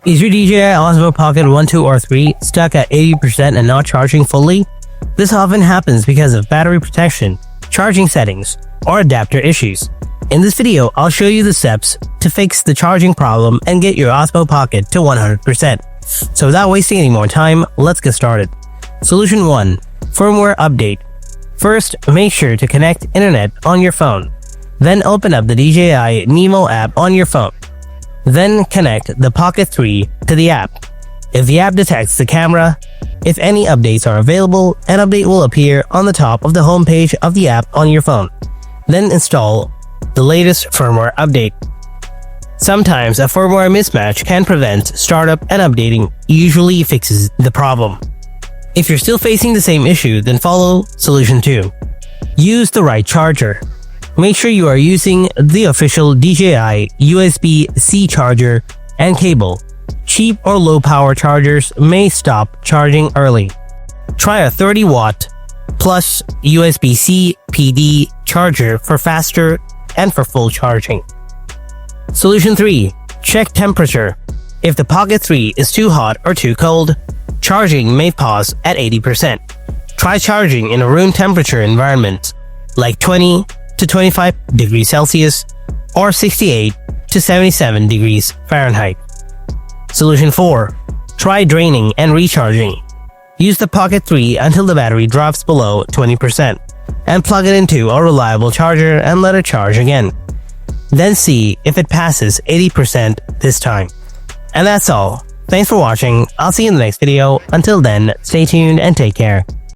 Is your DJI Osmo Pocket 1, 2, or 3 stuck at 80% and not charging fully? This often happens because of battery protection, charging settings, or adapter issues. In this video, I'll show you the steps to fix the charging problem and get your Osmo Pocket to 100%. So without wasting any more time, let's get started. Solution 1. Firmware update. First, make sure to connect internet on your phone. Then open up the DJI Nemo app on your phone. Then connect the Pocket 3 to the app. If the app detects the camera, if any updates are available, an update will appear on the top of the home page of the app on your phone. Then install the latest firmware update. Sometimes a firmware mismatch can prevent startup and updating usually fixes the problem. If you're still facing the same issue, then follow solution 2. Use the right charger. Make sure you are using the official DJI USB-C charger and cable. Cheap or low power chargers may stop charging early. Try a 30-watt plus USB-C PD charger for faster and for full charging. Solution 3. Check temperature. If the Pocket 3 is too hot or too cold, charging may pause at 80%. Try charging in a room temperature environment like 20 to 25 degrees Celsius or 68 to 77 degrees Fahrenheit. Solution 4. Try draining and recharging. Use the Pocket 3 until the battery drops below 20% and plug it into a reliable charger and let it charge again. Then see if it passes 80% this time. And that's all. Thanks for watching. I'll see you in the next video. Until then, stay tuned and take care.